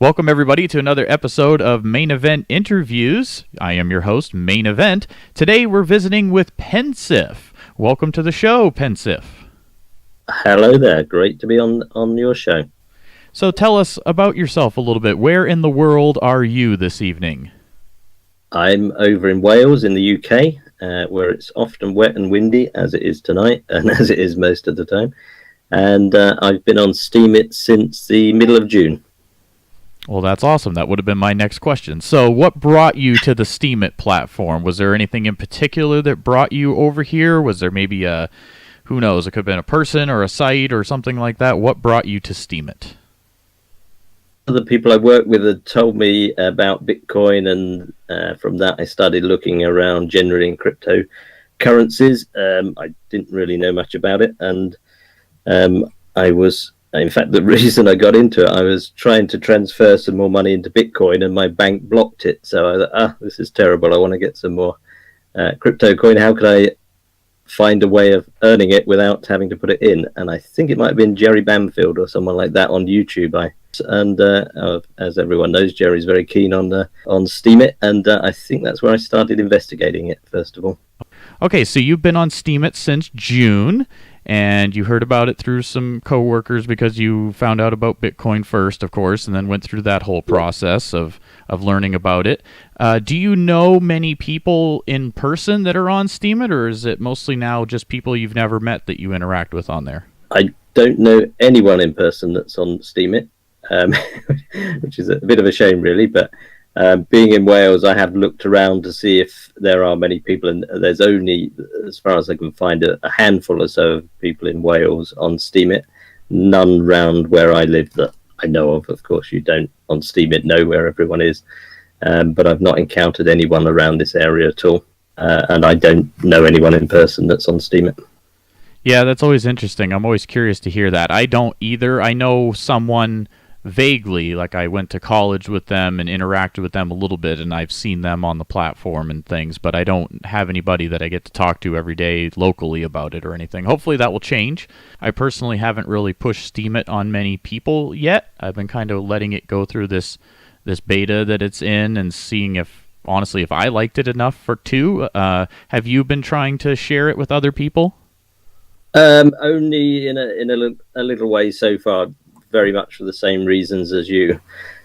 Welcome, everybody, to another episode of Main Event Interviews. I am your host, Main Event. Today, we're visiting with Pensif. Welcome to the show, Pensif. Hello there. Great to be on your show. So tell us about yourself a little bit. Where in the world are you this evening? I'm over in Wales in the UK, where it's often wet and windy, as it is tonight, and as it is most of the time. And I've been on Steemit since the middle of June. Well, that's awesome. That would have been my next question. So what brought you to the Steemit platform? Was there anything in particular that brought you over here? Was there maybe who knows, it could have been a person or a site or something like that. What brought you to Steemit? Other people I work with had told me about Bitcoin, and from that I started looking around generally in cryptocurrencies. I didn't really know much about it, and in fact, the reason I got into it, I was trying to transfer some more money into Bitcoin and my bank blocked it. So I thought, this is terrible. I want to get some more crypto coin. How could I find a way of earning it without having to put it in? And I think it might have been Jerry Bamfield or someone like that on YouTube. As everyone knows, Jerry's very keen on Steemit, and I think that's where I started investigating it, first of all. Okay, so you've been on Steemit since June. And you heard about it through some coworkers because you found out about Bitcoin first, of course, and then went through that whole process of learning about it. Do you know many people in person that are on Steemit, or is it mostly now just people you've never met that you interact with on there? I don't know anyone in person that's on Steemit, which is a bit of a shame, really, but being in Wales, I have looked around to see if there are many people, and there's only, as far as I can find, a handful or so of people in Wales on Steemit. None round where I live that I know of. Of course, you don't on Steemit know where everyone is, but I've not encountered anyone around this area at all, and I don't know anyone in person that's on Steemit. Yeah, that's always interesting. I'm always curious to hear that. I don't either. I know someone vaguely, like I went to college with them and interacted with them a little bit, and I've seen them on the platform and things, but I don't have anybody that I get to talk to every day locally about it or anything. Hopefully that will change. I personally haven't really pushed Steemit on many people yet. I've been kind of letting it go through this beta that it's in and seeing if I liked it enough for two. Have you been trying to share it with other people? Only in a little way so far, very much for the same reasons as you.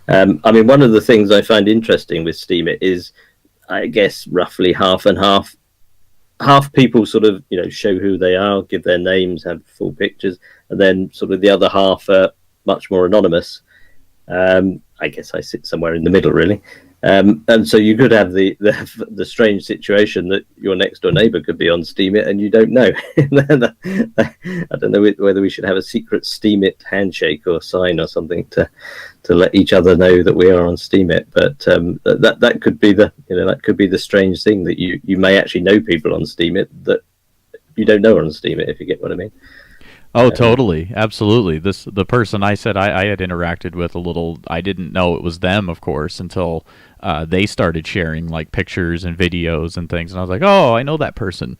One of the things I find interesting with Steemit is, I guess, roughly half and half. Half people sort of, show who they are, give their names, have full pictures, and then sort of the other half are much more anonymous. I guess I sit somewhere in the middle, really. And so you could have the strange situation that your next door neighbor could be on Steemit and you don't know. I don't know whether we should have a secret Steemit handshake or sign or something to let each other know that we are on Steemit. But that could be the strange thing, that you may actually know people on Steemit that you don't know are on Steemit, if you get what I mean. Oh, totally. Absolutely. The person I said I had interacted with a little, I didn't know it was them, of course, until they started sharing like pictures and videos and things. And I was like, oh, I know that person.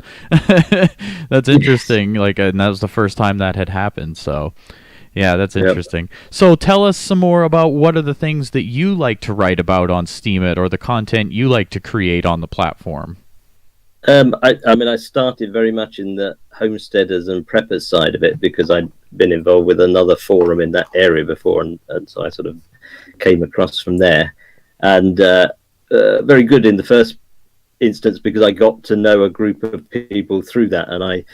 That's interesting. And that was the first time that had happened. So, yeah, that's interesting. Yep. So tell us some more about what are the things that you like to write about on Steemit, or the content you like to create on the platform. I started very much in the homesteaders and preppers side of it because I'd been involved with another forum in that area before, and so I sort of came across from there. And very good in the first instance because I got to know a group of people through that. And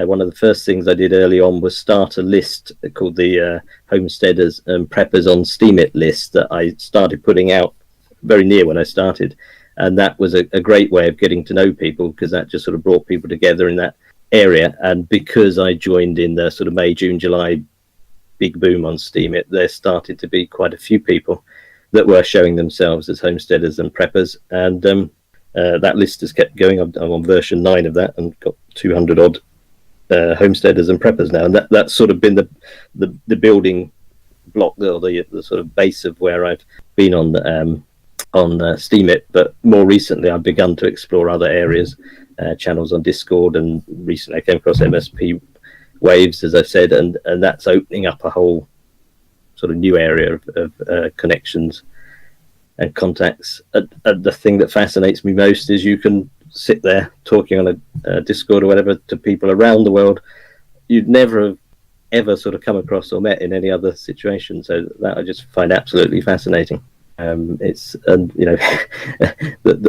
one of the first things I did early on was start a list called the Homesteaders and Preppers on Steemit list that I started putting out very near when I started. And that was a great way of getting to know people, because that just sort of brought people together in that area. And because I joined in the sort of May, June, July big boom on Steemit, there started to be quite a few people that were showing themselves as homesteaders and preppers. And that list has kept going. I'm on version 9 of that and got 200 odd homesteaders and preppers now. And that's sort of been the building block, or the sort of base of where I've been on Steemit, but more recently I've begun to explore other areas, channels on Discord, and recently I came across MSP Waves, as I've said, and that's opening up a whole sort of new area of connections and contacts. And the thing that fascinates me most is you can sit there talking on a Discord or whatever to people around the world you'd never have ever sort of come across or met in any other situation. So that I just find absolutely fascinating. It's, and you know,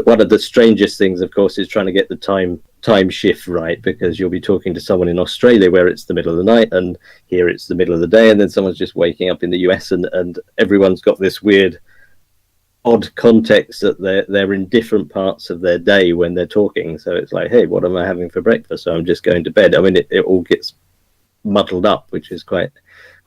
one of the strangest things, of course, is trying to get the time shift right, because you'll be talking to someone in Australia where it's the middle of the night, and here it's the middle of the day, and then someone's just waking up in the US, and everyone's got this weird odd context that they're in different parts of their day when they're talking. So it's like, hey, what am I having for breakfast? So I'm just going to bed. I mean, it all gets muddled up, which is quite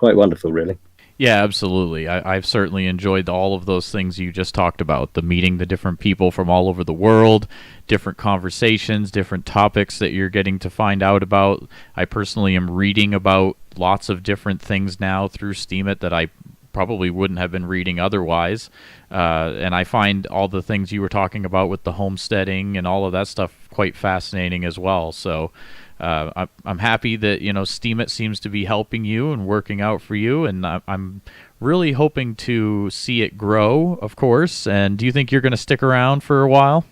wonderful, really. Yeah, absolutely. I've certainly enjoyed all of those things you just talked about, the meeting the different people from all over the world, different conversations, different topics that you're getting to find out about. I personally am reading about lots of different things now through Steemit that I probably wouldn't have been reading otherwise. And I find all the things you were talking about with the homesteading and all of that stuff quite fascinating as well. So I'm happy that, you know, Steemit seems to be helping you and working out for you, and I'm really hoping to see it grow, of course. And do you think you're going to stick around for a while?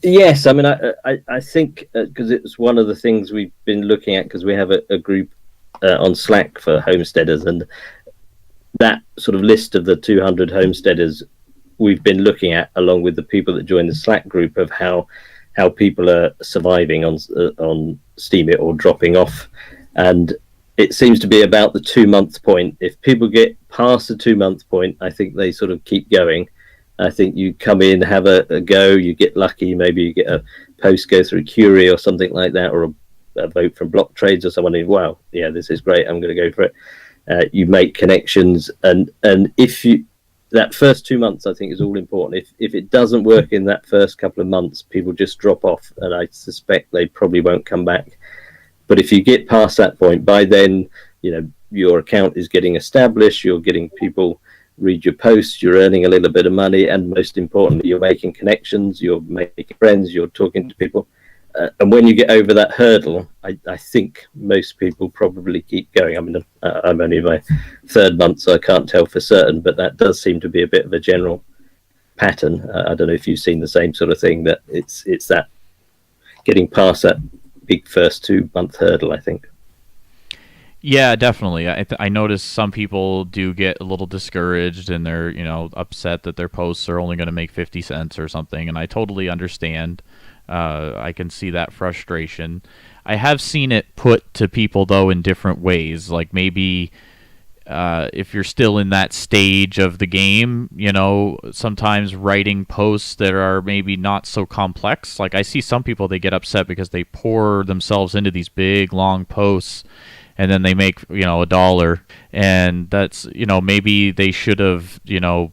Yes, I mean, I think because it's one of the things we've been looking at, because we have a group on Slack for homesteaders, and that sort of list of the 200 homesteaders we've been looking at, along with the people that join the Slack group, of how people are surviving on Steemit or dropping off. And it seems to be about the 2-month point. If people get past the 2-month point, I think they sort of keep going. I think you come in, have a go, you get lucky, maybe you get a post go through Curie or something like that, or a vote from Block Trades or someone who, wow, yeah, this is great, I'm going to go for it. You make connections, and if you, that first 2 months, I think, is all important. If it doesn't work in that first couple of months, people just drop off, and I suspect they probably won't come back. But if you get past that point, by then, you know, your account is getting established, you're getting people read your posts, you're earning a little bit of money, and most importantly, you're making connections, you're making friends, you're talking to people. And when you get over that hurdle, I think most people probably keep going. I mean, I'm only in my 3rd month, so I can't tell for certain, but that does seem to be a bit of a general pattern. I don't know if you've seen the same sort of thing, that it's that getting past that big first 2-month hurdle, I think. Yeah, definitely. I notice some people do get a little discouraged, and they're, you know, upset that their posts are only going to make 50 cents or something, and I totally understand. I can see that frustration. I have seen it put to people, though, in different ways. Like maybe if you're still in that stage of the game, you know, sometimes writing posts that are maybe not so complex. Like I see some people, they get upset because they pour themselves into these big, long posts, and then they make, you know, $1. And that's, you know, maybe they should have, you know,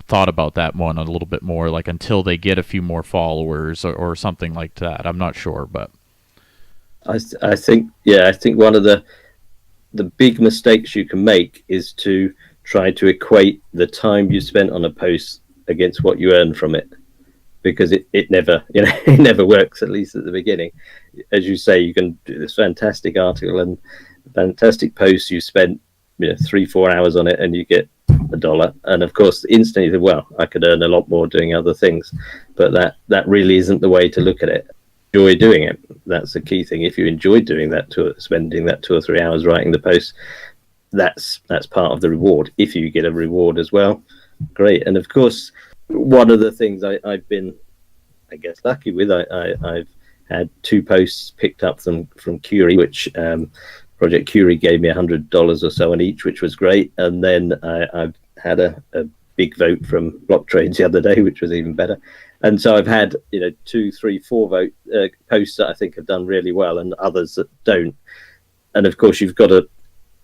thought about that one a little bit more, like until they get a few more followers or something like that. I'm not sure, but I think one of the big mistakes you can make is to try to equate the time you spent on a post against what you earn from it, because it never, you know, it never works, at least at the beginning. As you say, you can do this fantastic article and fantastic post, you spent, you know, 3-4 hours on it, and you get $1, and of course instantly, well, I could earn a lot more doing other things. But that really isn't the way to look at it. Enjoy doing it, that's the key thing. If you enjoy doing that, spending that 2 or 3 hours writing the post, that's part of the reward. If you get a reward as well, great. And of course, one of the things I've been, I guess, lucky with, I've had 2 posts picked up from Curie, which Project Curie gave me $100 or so on each, which was great. And then I've had a big vote from Block Trades the other day, which was even better. And so I've had, you know, 2, 3, 4 posts that I think have done really well, and others that don't. And of course, you've got to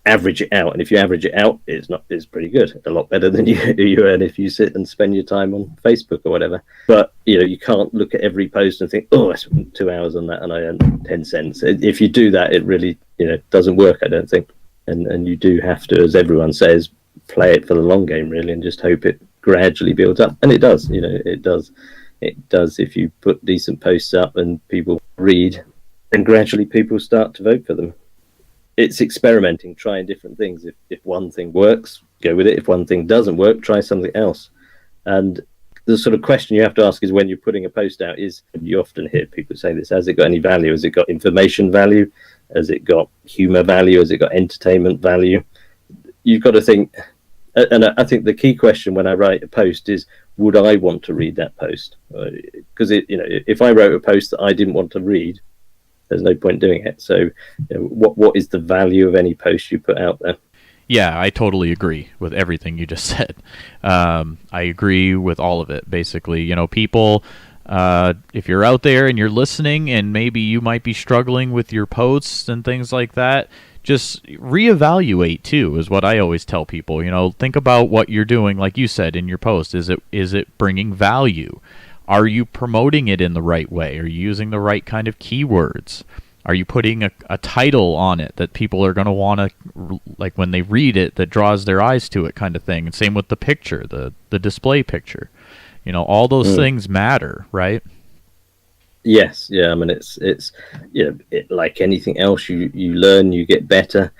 average it out. And if you average it out, it's pretty good. A lot better than you earn if you sit and spend your time on Facebook or whatever. But, you know, you can't look at every post and think, oh, I spent 2 hours on that and I earned 10 cents. If you do that, it really, you know, doesn't work, I don't think. And you do have to, as everyone says, play it for the long game, really, and just hope it gradually builds up. And it does, you know, it does. It does. If you put decent posts up and people read, and gradually people start to vote for them. it's experimenting, trying different things. If one thing works, go with it. If one thing doesn't work, try something else. And the sort of question you have to ask is, when you're putting a post out, is, you often hear people say this, has it got any value? Has it got information value? Has it got humor value? Has it got entertainment value? You've got to think, and I think the key question when I write a post is, would I want to read that post? Because if I wrote a post that I didn't want to read, there's no point doing it. So what is the value of any post you put out there? Yeah, I totally agree with everything you just said. I agree with all of it, basically. People, if you're out there and you're listening and maybe you might be struggling with your posts and things like that, just reevaluate too, is what I always tell people. Think about what you're doing, like you said in your post. Is it bringing value? Are you promoting it in the right way? Are you using the right kind of keywords? Are you putting a title on it that people are going to want to, like when they read it, that draws their eyes to it, kind of thing? And same with the picture, the display picture. All those things matter, right? Yes, yeah. I mean, it's like anything else, you learn, you get better,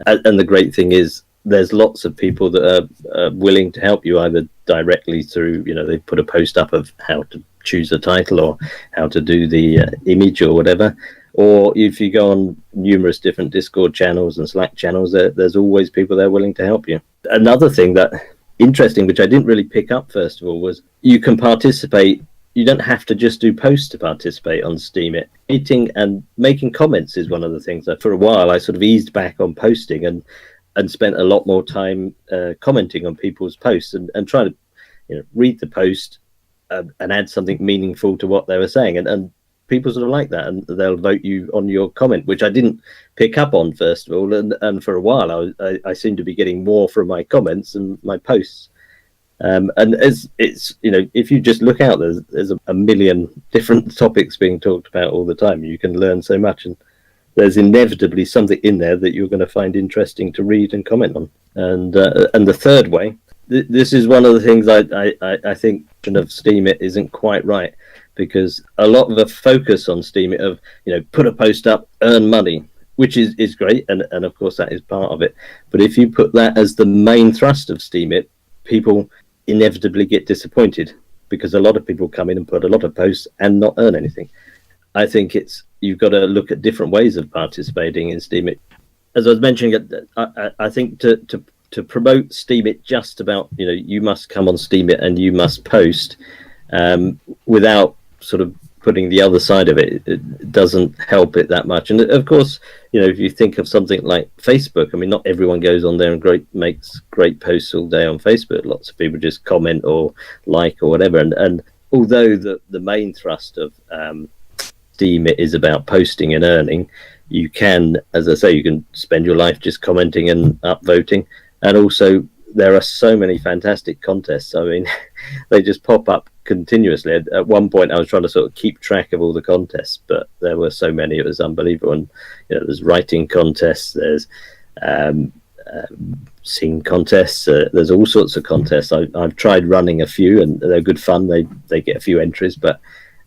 and the great thing is there's lots of people that are willing to help you, either directly through, they put a post up of how to choose a title or how to do the image or whatever. Or if you go on numerous different Discord channels and Slack channels, there's always people there willing to help you. Another thing that interesting, which I didn't really pick up first of all, was you can participate. You don't have to just do posts to participate on Steemit. Eating and making comments is one of the things that for a while I sort of eased back on posting and spent a lot more time commenting on people's posts and trying to read the post and add something meaningful to what they were saying. And people sort of like that, and they'll vote you on your comment, which I didn't pick up on first of all. And for a while, I seem to be getting more from my comments and my posts. And it's if you just look out, there's a million different topics being talked about all the time. You can learn so much, and there's inevitably something in there that you're going to find interesting to read and comment on. And the third way, this is one of the things I think of Steemit isn't quite right. Because a lot of the focus on Steemit of, put a post up, earn money, which is great. And of course, that is part of it. But if you put that as the main thrust of Steemit, people inevitably get disappointed, because a lot of people come in and put a lot of posts and not earn anything. I think you've got to look at different ways of participating in Steemit. As I was mentioning, I think to promote Steemit just about, you must come on Steemit and you must post without sort of putting the other side of it, it doesn't help it that much. And of course, if you think of something like Facebook, I mean, not everyone goes on there and makes great posts all day on Facebook. Lots of people just comment or like or whatever. And although the main thrust of Steemit is about posting and earning, you can, as I say, you can spend your life just commenting and upvoting. And also, there are so many fantastic contests. I mean, they just pop up continuously. At one point, I was trying to sort of keep track of all the contests, but there were so many, it was unbelievable. And there's writing contests, there's sing contests, there's all sorts of contests. I've tried running a few, and they're good fun. They get a few entries, but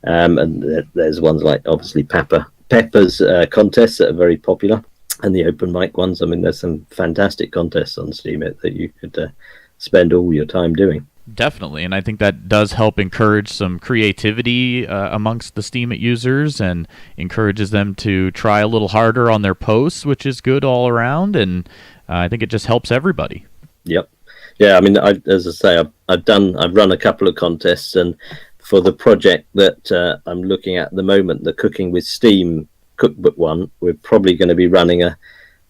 and there's ones like obviously Pepper's contests that are very popular. And the open mic ones, I mean, there's some fantastic contests on Steemit that you could spend all your time doing. Definitely, and I think that does help encourage some creativity amongst the Steemit users, and encourages them to try a little harder on their posts, which is good all around, and I think it just helps everybody. Yep. Yeah, I mean, as I say, I've run a couple of contests, and for the project that I'm looking at the moment, the Cooking with Steam cookbook one, we're probably going to be running a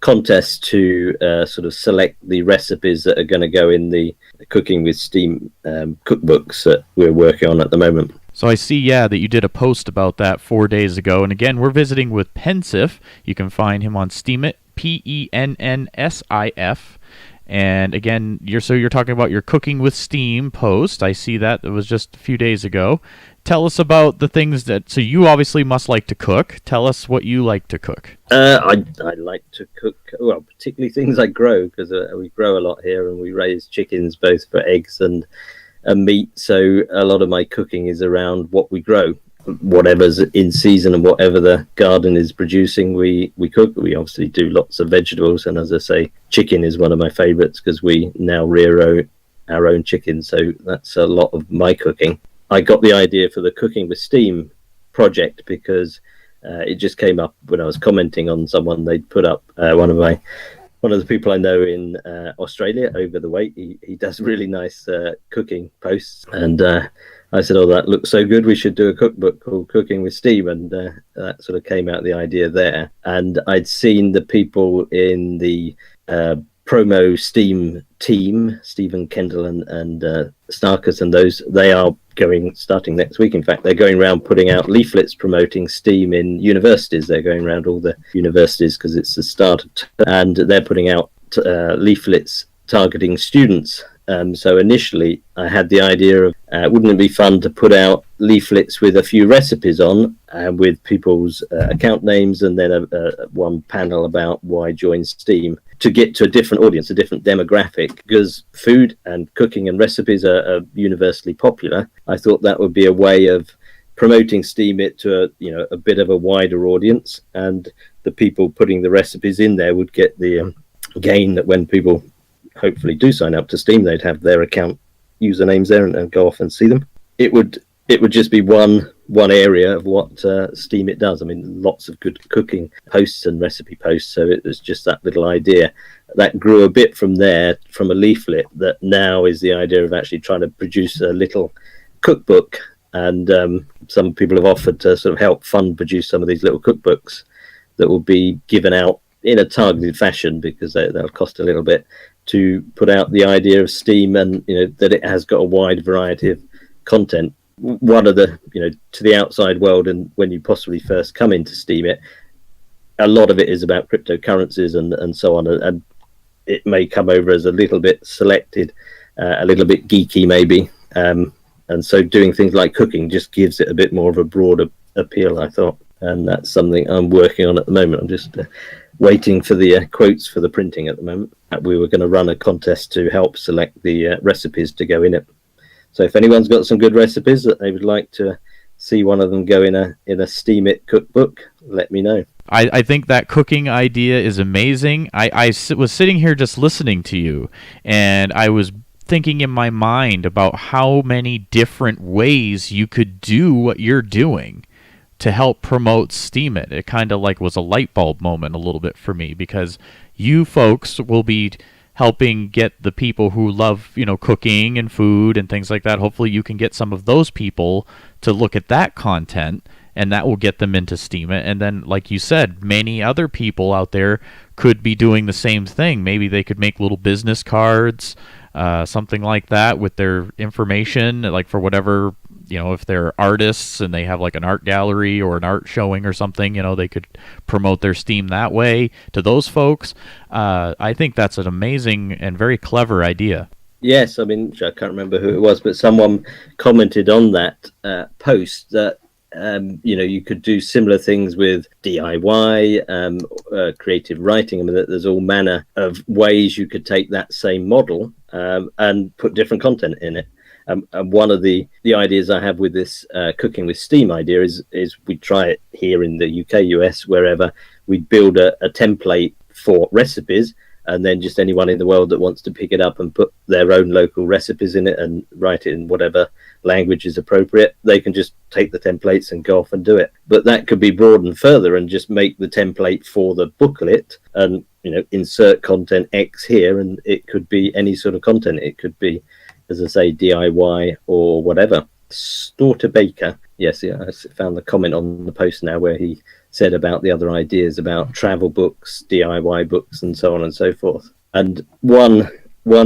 contest to sort of select the recipes that are going to go in the Cooking with Steam cookbooks that we're working on at the moment. So I see, that you did a post about that 4 days ago. And again, we're visiting with Pensif. You can find him on Steemit, PENNSIF. And again, you're talking about your Cooking with Steam post. I see that. It was just a few days ago. Tell us about the things so you obviously must like to cook. Tell us what you like to cook. I like to cook, well, particularly things I grow, because we grow a lot here, and we raise chickens both for eggs and meat. So a lot of my cooking is around what we grow. whatever's in season and whatever the garden is producing, we cook. We obviously do lots of vegetables, and as I say, chicken is one of my favorites because we now rear our own chicken, so that's a lot of my cooking. I got the idea for the Cooking with Steam project because it just came up when I was commenting on someone. They'd put up one of the people I know in Australia, Over the Weight. He does really nice cooking posts, and I said, "Oh, that looks so good. We should do a cookbook called Cooking with Steam," and that sort of came out the idea there. And I'd seen the people in the promo Steam team, Stephen Kendall and Snarkus, and those, they are starting next week. In fact, they're going around putting out leaflets promoting Steam in universities. They're going around all the universities because it's the start of and they're putting out leaflets targeting students. So initially I had the idea of wouldn't it be fun to put out leaflets with a few recipes on with people's account names, and then one panel about why join Steam, to get to a different audience, a different demographic, because food and cooking and recipes are universally popular. I thought that would be a way of promoting Steemit to a bit of a wider audience, and the people putting the recipes in there would get the gain that when people hopefully do sign up to Steam, they'd have their account usernames there and go off and see them. It would just be one area of what Steemit does. I mean, lots of good cooking posts and recipe posts, so it was just that little idea that grew a bit from there, from a leaflet, that now is the idea of actually trying to produce a little cookbook. And some people have offered to sort of help fund produce some of these little cookbooks that will be given out in a targeted fashion, because they'll cost a little bit, to put out the idea of Steam, and that it has got a wide variety of content. One of the to the outside world, and when you possibly first come into Steemit, a lot of it is about cryptocurrencies and so on, and it may come over as a little bit selected, a little bit geeky maybe, and so doing things like cooking just gives it a bit more of a broader appeal, I thought, and that's something I'm working on at the moment. I'm just waiting for the quotes for the printing at the moment. We were going to run a contest to help select the recipes to go in it. So if anyone's got some good recipes that they would like to see one of them go in a Steemit cookbook, let me know. I think that cooking idea is amazing. I was sitting here just listening to you, and I was thinking in my mind about how many different ways you could do what you're doing to help promote Steemit. It kind of like was a light bulb moment a little bit for me, because you folks will be helping get the people who love, cooking and food and things like that. Hopefully you can get some of those people to look at that content, and that will get them into Steemit. And then, like you said, many other people out there could be doing the same thing. Maybe they could make little business cards, something like that, with their information, like for whatever, if they're artists and they have like an art gallery or an art showing or something, they could promote their Steam that way to those folks. I think that's an amazing and very clever idea. Yes, I mean, I can't remember who it was, but someone commented on that post that you could do similar things with DIY, creative writing. I mean, there's all manner of ways you could take that same model and put different content in it. And one of the ideas I have with this Cooking with Steam idea is we try it here in the UK, US, wherever. We build a template for recipes, and then just anyone in the world that wants to pick it up and put their own local recipes in it and write it in whatever language is appropriate, they can just take the templates and go off and do it. But that could be broadened further and just make the template for the booklet and insert content X here, and it could be any sort of content. It could be, as I say, DIY or whatever. Storter Baker, yes, yeah, I found the comment on the post now where he said about the other ideas about travel books, DIY books, and so on and so forth. And one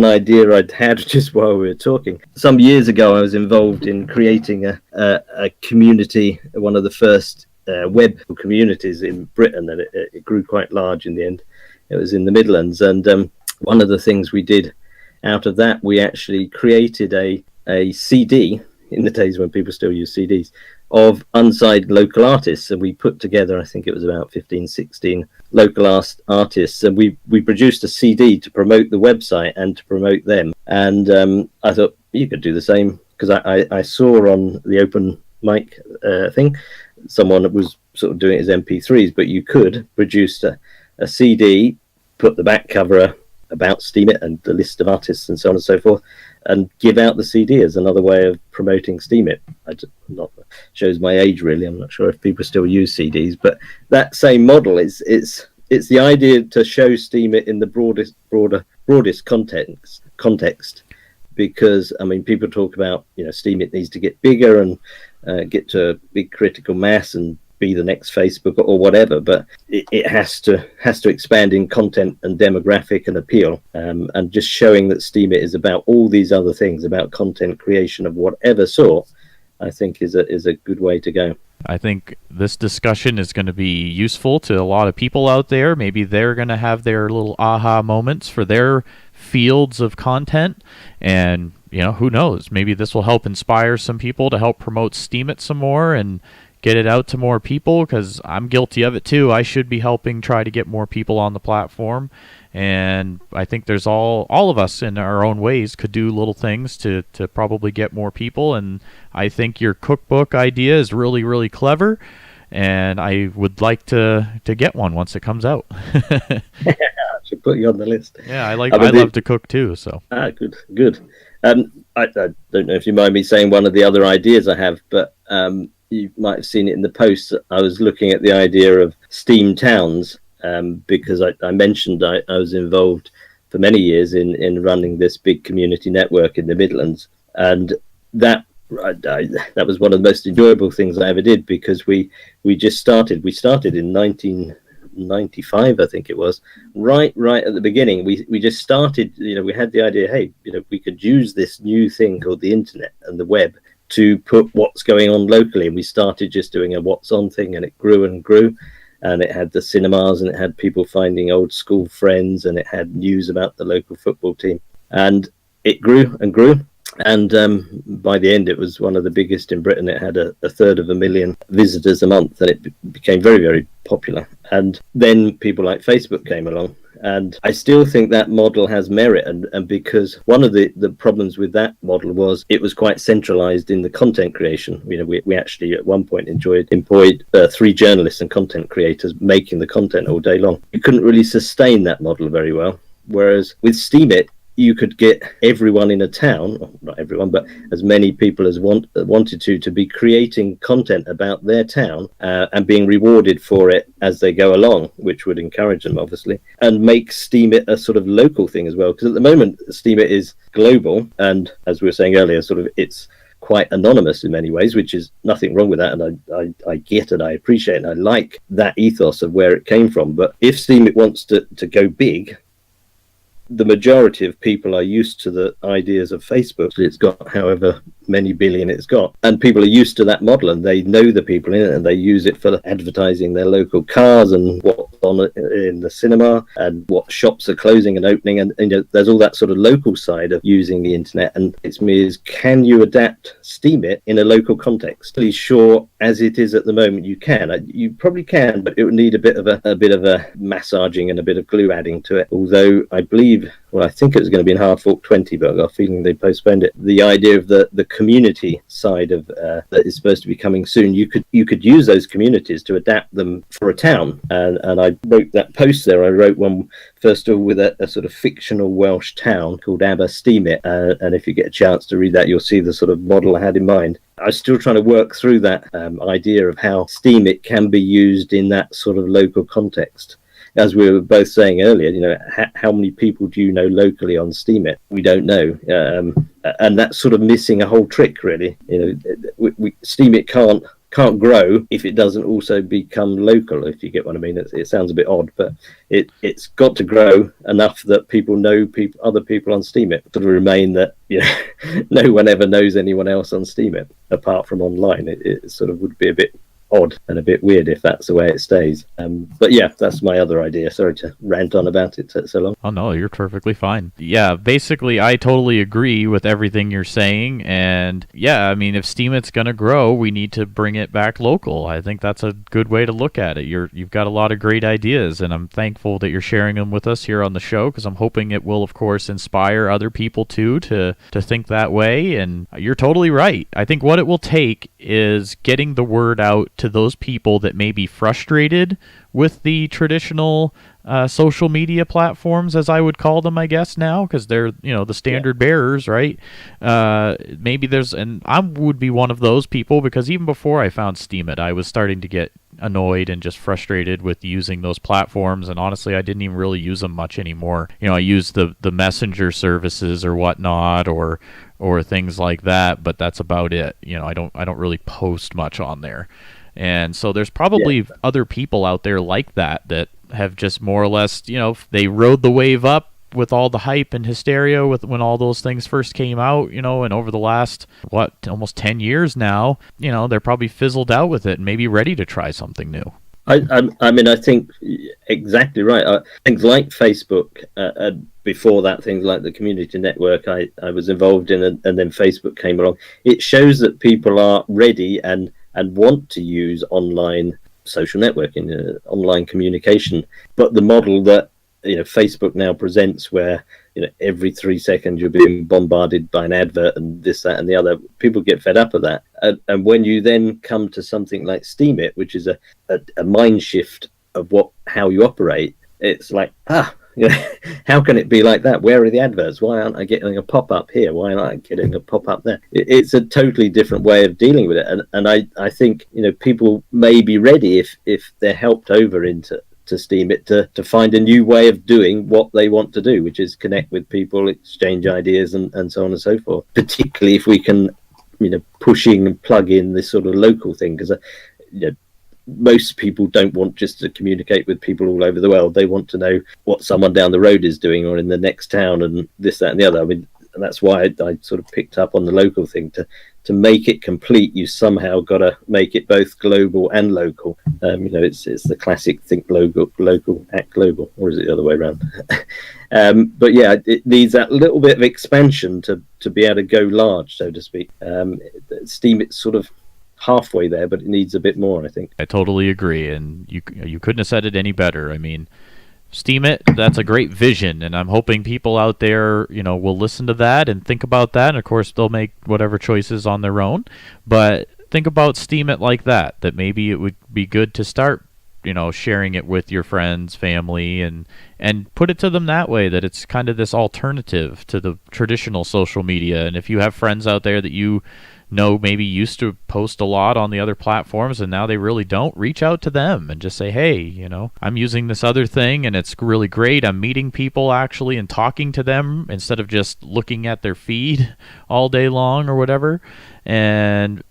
idea I'd had just while we were talking, some years ago I was involved in creating a community, one of the first web communities in Britain, and it grew quite large in the end. It was in the Midlands, and one of the things we did out of that, we actually created a CD, in the days when people still use CDs, of unsigned local artists. And we put together, I think it was about 15, 16 local artists, and we produced a CD to promote the website and to promote them. And I thought you could do the same, because I saw on the Open mic thing. Someone was sort of doing it as MP3s, but you could produce a CD, put the back cover about Steemit and the list of artists and so on and so forth, and give out the CD as another way of promoting Steemit. Shows my age, really. I'm not sure if people still use CDs, but that same model it's the idea to show Steemit in the broadest context. Because I mean, people talk about, you know, Steemit needs to get bigger and get to a big critical mass and be the next Facebook or whatever, but it has to expand in content and demographic and appeal, and just showing that Steemit is about all these other things, about content creation of whatever sort, I think is a good way to go. I think this discussion is going to be useful to a lot of people out there. Maybe they're going to have their little aha moments for their fields of content, and you know, who knows, maybe this will help inspire some people to help promote Steemit some more and get it out to more people, because I'm guilty of it too. I should be helping try to get more people on the platform, and I think there's all of us in our own ways could do little things to probably get more people. And I think your cookbook idea is really, really clever, and I would like to get one once it comes out. I should put you on the list. Yeah, I love to cook too, so. Good. I don't know if you mind me saying one of the other ideas I have, but you might have seen it in the post. I was looking at the idea of Steam towns, because I mentioned I was involved for many years in running this big community network in the Midlands, and that was one of the most enjoyable things I ever did, because we started in 1995, I think it was, right at the beginning. We just started, you know, we had the idea, hey, you know, we could use this new thing called the internet and the web to put what's going on locally, and we started just doing a what's on thing, and it grew and grew, and it had the cinemas, and it had people finding old school friends, and it had news about the local football team, and it grew and grew, and by the end it was one of the biggest in Britain. It had a third of a million visitors a month, and it became very, very popular. And then people like Facebook came along, and I still think that model has merit, and because one of the problems with that model was it was quite centralized in the content creation. You know, we actually at one point employed 3 journalists and content creators making the content all day long. You couldn't really sustain that model very well, whereas with Steemit you could get everyone in a town, or not everyone, but as many people as wanted to be creating content about their town, and being rewarded for it as they go along, which would encourage them, obviously, and make Steemit a sort of local thing as well. Because at the moment, Steemit is global, and as we were saying earlier, sort of it's quite anonymous in many ways, which is nothing wrong with that, and I get it, I appreciate it, and I like that ethos of where it came from. But if Steemit wants to go big, the majority of people are used to the ideas of Facebook. It's got however many billion it's got, and people are used to that model, and they know the people in it, and they use it for advertising their local cars and what's on in the cinema and what shops are closing and opening, and you know, there's all that sort of local side of using the internet. And it's me is, can you adapt Steemit in a local context? Really sure, as it is at the moment, you can. You probably can, but it would need a bit of a massaging and a bit of glue adding to it. Although I believe, well, I think it was going to be in Hard Fork 20, but I've got a feeling they postponed it. The idea of the community side of that is supposed to be coming soon. You could use those communities to adapt them for a town. And I wrote that post there. I wrote one first of all with a sort of fictional Welsh town called Steemit. And if you get a chance to read that, you'll see the sort of model I had in mind. I was still trying to work through that idea of how Steemit can be used in that sort of local context. As we were both saying earlier, you know, how many people do you know locally on Steemit? We don't know, and that's sort of missing a whole trick, really. You know, Steemit can't grow if it doesn't also become local. If you get what I mean, it sounds a bit odd, but it's got to grow enough that people know other people on Steemit. To remain that, you know, no one ever knows anyone else on Steemit apart from online. It sort of would be a bit odd and a bit weird if that's the way it stays. But yeah, that's my other idea. Sorry to rant on about it so long. Oh, no, you're perfectly fine. Yeah, basically, I totally agree with everything you're saying. And yeah, I mean, if Steemit's going to grow, we need to bring it back local. I think that's a good way to look at it. You've got a lot of great ideas, and I'm thankful that you're sharing them with us here on the show, because I'm hoping it will, of course, inspire other people too to think that way. And you're totally right. I think what it will take is getting the word out to those people that may be frustrated with the traditional social media platforms, as I would call them, I guess now, because they're the standard bearers, right? Maybe and I would be one of those people, because even before I found Steemit, I was starting to get annoyed and just frustrated with using those platforms, and honestly, I didn't even really use them much anymore. I use the messenger services or whatnot, or things like that, but that's about it. I don't really post much on there. And so there's probably other people out there like that have just more or less, they rode the wave up with all the hype and hysteria when all those things first came out, and over the last, almost 10 years now, they're probably fizzled out with it and maybe ready to try something new. I mean, I think exactly right. Things like Facebook, before that, things like the community network I was involved in, and then Facebook came along. It shows that people are ready and want to use online social networking, online communication. But the model that Facebook now presents, where every 3 seconds you're being bombarded by an advert and this, that, and the other, people get fed up of that. And when you then come to something like Steemit, which is a mind shift of how you operate, it's like, how can it be like that? Where are the adverts? Why aren't I getting a pop-up here? Why aren't I getting a pop-up there? It's a totally different way of dealing with it. And I think, people may be ready if they're helped over into Steemit to find a new way of doing what they want to do, which is connect with people, exchange ideas, and so on and so forth. Particularly if we can, plug in this sort of local thing, because, most people don't want just to communicate with people all over the world. They want to know what someone down the road is doing or in the next town, and this, that, and the other. I mean, and that's why I sort of picked up on the local thing. To make it complete, you somehow got to make it both global and local. It's the classic think local, act global, or is it the other way around? But yeah, it needs that little bit of expansion to be able to go large, so to speak. Steemit's sort of halfway there, but it needs a bit more, I think. I totally agree, and you couldn't have said it any better. I mean, Steemit, that's a great vision, and I'm hoping people out there, will listen to that and think about that, and of course they'll make whatever choices on their own, but think about Steemit like that maybe it would be good to start, sharing it with your friends, family, and put it to them that way, that it's kind of this alternative to the traditional social media. And if you have friends out there that maybe used to post a lot on the other platforms and now they really don't, reach out to them and just say, hey, I'm using this other thing and it's really great. I'm meeting people actually and talking to them instead of just looking at their feed all day long or whatever. And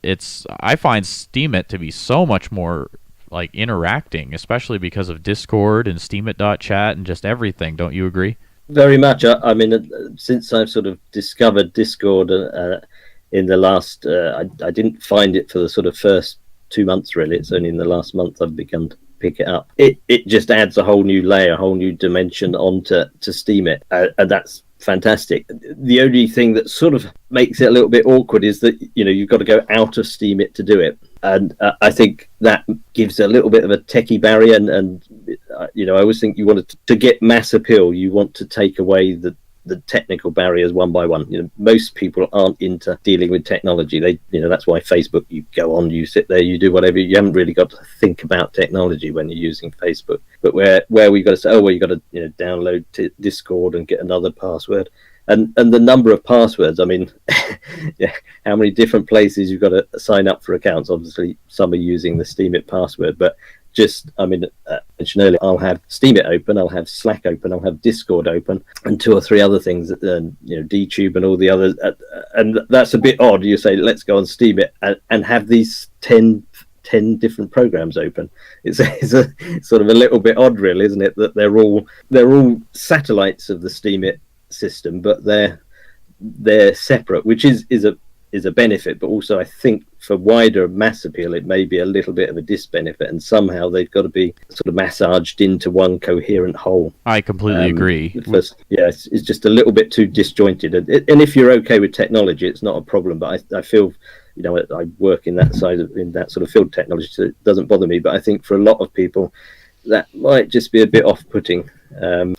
I find Steemit to be so much more like interacting, especially because of Discord and Steemit.chat and just everything. Don't you agree? Very much. I mean, since I've sort of discovered Discord in the last, I didn't find it for the sort of first 2 months, really. It's only in the last month I've begun to pick it up. It just adds a whole new layer, a whole new dimension onto Steemit, and that's fantastic. The only thing that sort of makes it a little bit awkward is that you've got to go out of Steemit to do it, and I think that gives a little bit of a techie barrier. And I always think you want to get mass appeal, you want to take away the technical barriers one by one. Most people aren't into dealing with technology. That's why Facebook, you go on, you sit there, you do whatever. You haven't really got to think about technology when you're using Facebook. But where we got to say, you got to download Discord and get another password, and the number of passwords. I mean, how many different places you've got to sign up for accounts. Obviously, some are using the Steemit password, but I mentioned earlier, I'll have Steemit open, I'll have Slack open, I'll have Discord open, and 2 or 3 other things, DTube and all the others. And that's a bit odd. You say, let's go on Steemit and have these 10 different programs open. It's a sort of a little bit odd, really, isn't it? That they're all satellites of the Steemit system, but they're separate, which is a benefit. But also, I think for wider mass appeal, it may be a little bit of a disbenefit, and somehow they've got to be sort of massaged into one coherent whole. I completely agree. It's just a little bit too disjointed. And if you're okay with technology, it's not a problem. But I feel, I work in that sort of field technology, so it doesn't bother me. But I think for a lot of people, that might just be a bit off-putting. I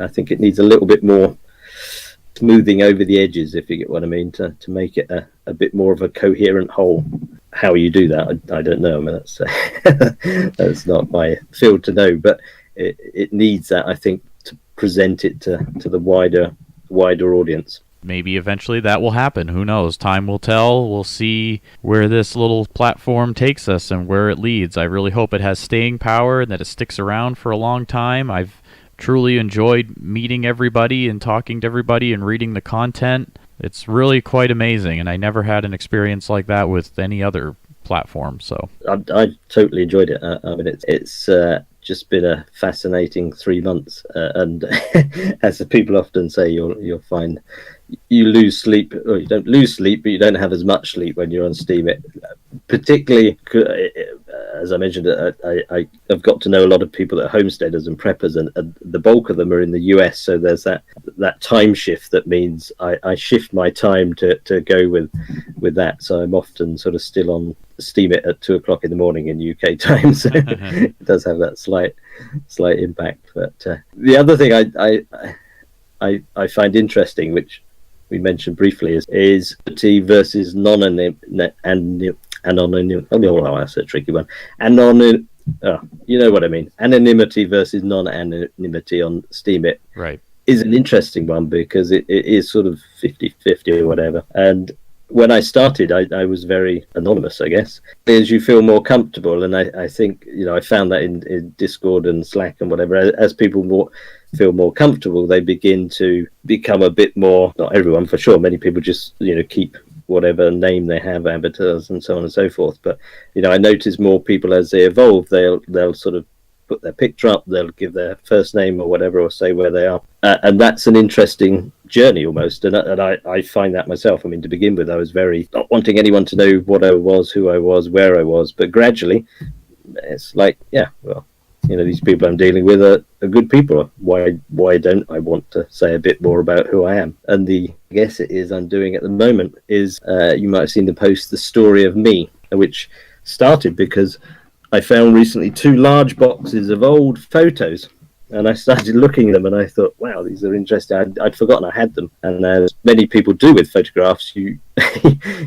think it needs a little bit more smoothing over the edges, if you get what I mean, to make it a bit more of a coherent whole. How you do that, I don't know. I mean, that's not my field to know, but it needs that, I think, to present it to the wider audience. Maybe eventually that will happen. Who knows? Time will tell. We'll see where this little platform takes us and where it leads. I really hope it has staying power and that it sticks around for a long time. I've truly enjoyed meeting everybody and talking to everybody and reading the content. It's really quite amazing, and I never had an experience like that with any other platform. So I totally enjoyed it. I mean, it's just been a fascinating 3 months, and as the people often say, you'll find you lose sleep, or you don't lose sleep, but you don't have as much sleep when you're on Steemit. Particularly, as I mentioned, I've got to know a lot of people that are homesteaders and preppers, and the bulk of them are in the US. So there's that time shift that means I shift my time to go with that. So I'm often sort of still on Steemit at 2:00 in the morning in UK time. So it does have that slight impact. But the other thing I find interesting, which we mentioned briefly, is anonymity versus anonymity. Oh, that's a tricky one. You know what I mean. Anonymity versus non-anonymity on Steemit, right, is an interesting one, because it is sort of 50-50 or whatever. And when I started, I was very anonymous, I guess, as you feel more comfortable. And I think, I found that in Discord and Slack and whatever, as people feel more comfortable, they begin to become a bit more, not everyone for sure, many people just, keep whatever name they have, avatars and so on and so forth. But, I notice more people as they evolve, they'll sort of put their picture up, they'll give their first name or whatever, or say where they are. And that's an interesting journey almost. And I find that myself. I mean, to begin with, I was very not wanting anyone to know what I was, who I was, where I was. But gradually, it's like, these people I'm dealing with are good people. Why don't I want to say a bit more about who I am? And I guess it is I'm doing at the moment is, you might have seen the post, The Story of Me, which started because I found recently 2 large boxes of old photos, and I started looking at them, and I thought, wow, these are interesting. I'd forgotten I had them. And as many people do with photographs, you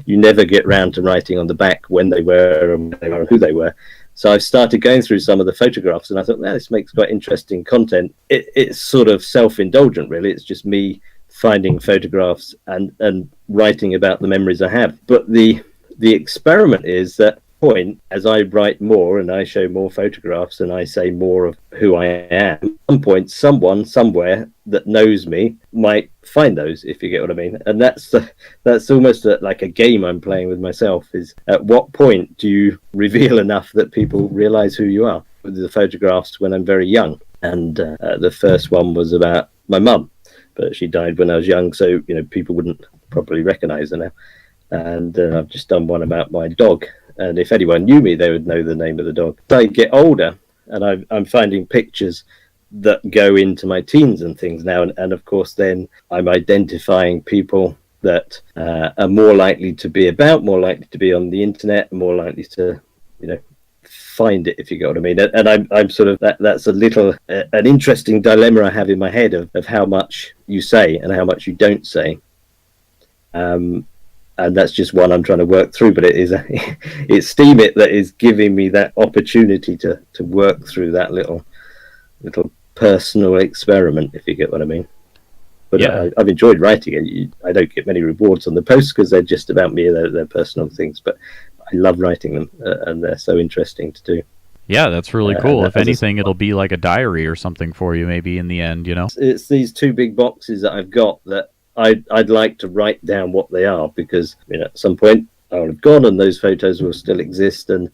you never get round to writing on the back when they were and who they were. So I've started going through some of the photographs, and I thought, well, this makes quite interesting content. It's sort of self-indulgent, really. It's just me finding photographs and writing about the memories I have. But the experiment is that point, as I write more and I show more photographs and I say more of who I am, at some point someone somewhere that knows me might find those, if you get what I mean. And that's almost like a game I'm playing with myself, is at what point do you reveal enough that people realize who you are? With the photographs when I'm very young, and the first one was about my mum, but she died when I was young, so people wouldn't probably recognize her now. And I've just done one about my dog, and if anyone knew me, they would know the name of the dog. As I get older, and I'm finding pictures that go into my teens and things now, and of course then I'm identifying people that are more likely to be on the internet, more likely to find it, if you get what I mean. And I'm sort of that's a little an interesting dilemma I have in my head of how much you say and how much you don't say. And that's just one I'm trying to work through, but it's Steemit that is giving me that opportunity to work through that little personal experiment, if you get what I mean. But yeah. I've enjoyed writing it. I don't get many rewards on the posts because they're just about me, they're personal things, but I love writing them, and they're so interesting to do. Yeah, that's really cool. If anything, it'll be like a diary or something for you maybe in the end, It's these 2 big boxes that I've got that I'd like to write down what they are, because at some point I'll have gone and those photos will still exist, and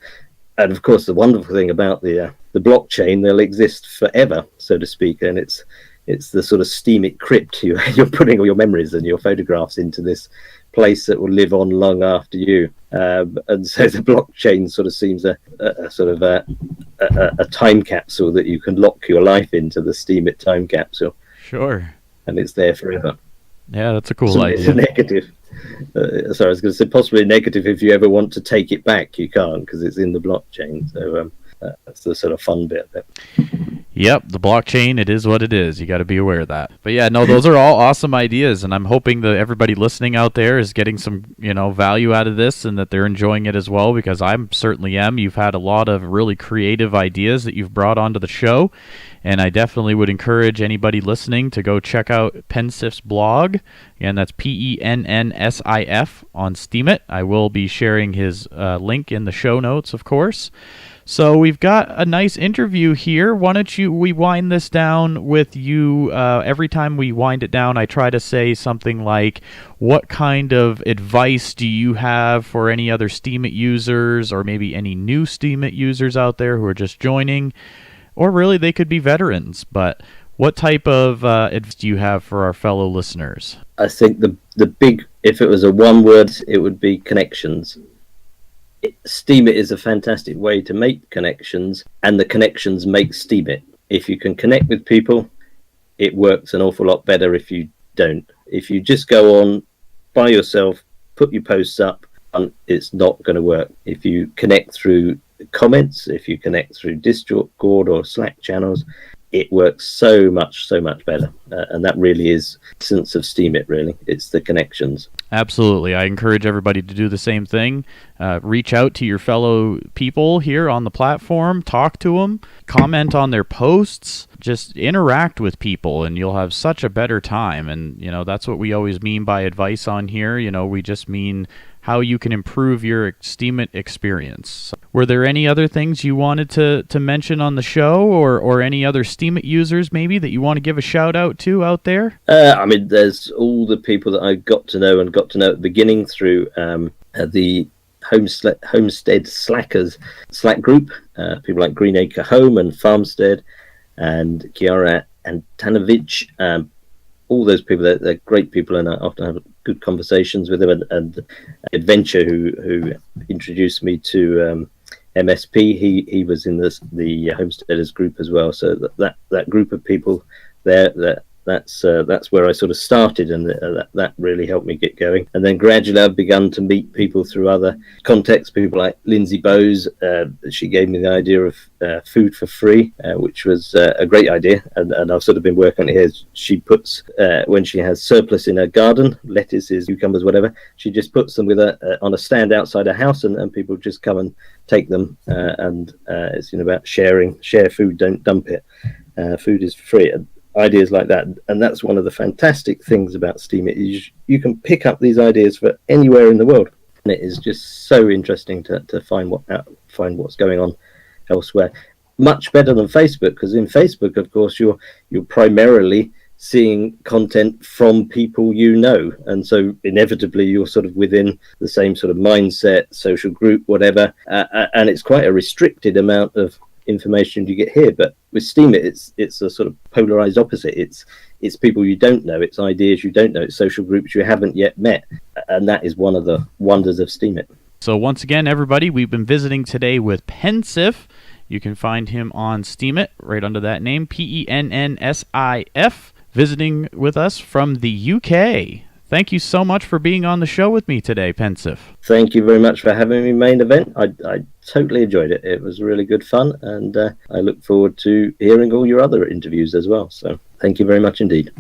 of course the wonderful thing about the blockchain, they'll exist forever, so to speak, and it's the sort of Steemit crypt. You're putting all your memories and your photographs into this place that will live on long after you. And so the blockchain sort of seems a time capsule that you can lock your life into, the Steemit time capsule. Sure. And it's there forever. Yeah, that's a cool so idea. It's a negative. Sorry, I was going to say possibly negative if you ever want to take it back. You can't because it's in the blockchain. So that's the sort of fun bit of it. Yep, the blockchain, it is what it is. You got to be aware of that. But yeah, no, those are all awesome ideas, and I'm hoping that everybody listening out there is getting some, value out of this and that they're enjoying it as well, because I certainly am. You've had a lot of really creative ideas that you've brought onto the show, and I definitely would encourage anybody listening to go check out Pensif's blog, and that's PENNSIF on Steemit. I will be sharing his link in the show notes, of course. So we've got a nice interview here. Why don't we wind this down with you? Every time we wind it down, I try to say something like, what kind of advice do you have for any other Steemit users, or maybe any new Steemit users out there who are just joining? Or really, they could be veterans. But what type of advice do you have for our fellow listeners? I think the big, if it was a one word, it would be connections. Steemit is a fantastic way to make connections, and the connections make Steemit. If you can connect with people, it works an awful lot better if you don't. If you just go on by yourself, put your posts up, it's not going to work. If you connect through comments, if you connect through Discord or Slack channels, it works so much better. And that really is the essence of Steemit, really. It's the connections. Absolutely. I encourage everybody to do the same thing. Reach out to your fellow people here on the platform, talk to them, comment on their posts, just interact with people, and you'll have such a better time. And, that's what we always mean by advice on here. We just mean how you can improve your Steemit experience. Were there any other things you wanted to mention on the show, or any other Steemit users maybe that you want to give a shout out to out there? There's all the people that I got to know at the beginning through the Homestead Slackers Slack group. People like Greenacre Home and Farmstead and Kiara and Tanovich. All those people, they're great people, and I often have good conversations with them. And Adventure, who introduced me to MSP, he was in the Homesteaders group as well. So that group of people there, that's where I sort of started, and that really helped me get going. And then gradually I've begun to meet people through other contexts, people like Lindsay Bowes. She gave me the idea of food for free, which was a great idea, and I've sort of been working on it here. She puts, when she has surplus in her garden, lettuces, cucumbers, whatever, she just puts them on a stand outside her house, and people just come and take them, and it's about share food, don't dump it. Food is free. Ideas like that, and that's one of the fantastic things about Steemit, is you can pick up these ideas for anywhere in the world, and it is just so interesting to find what's going on elsewhere. Much better than Facebook, because in Facebook, of course, you're primarily seeing content from people and so inevitably you're sort of within the same sort of mindset, social group, whatever, and it's quite a restricted amount of information you get here. But with Steemit, it's a sort of polarized opposite. It's people you don't know, it's ideas you don't know, it's social groups you haven't yet met, and that is one of the wonders of Steemit. So once again, everybody, we've been visiting today with Pensif. You can find him on Steemit right under that name, PENNSIF, visiting with us from the UK. Thank you so much for being on the show with me today, Pensif. Thank you very much for having me, Main Event. I totally enjoyed it. It was really good fun, and I look forward to hearing all your other interviews as well. So thank you very much indeed.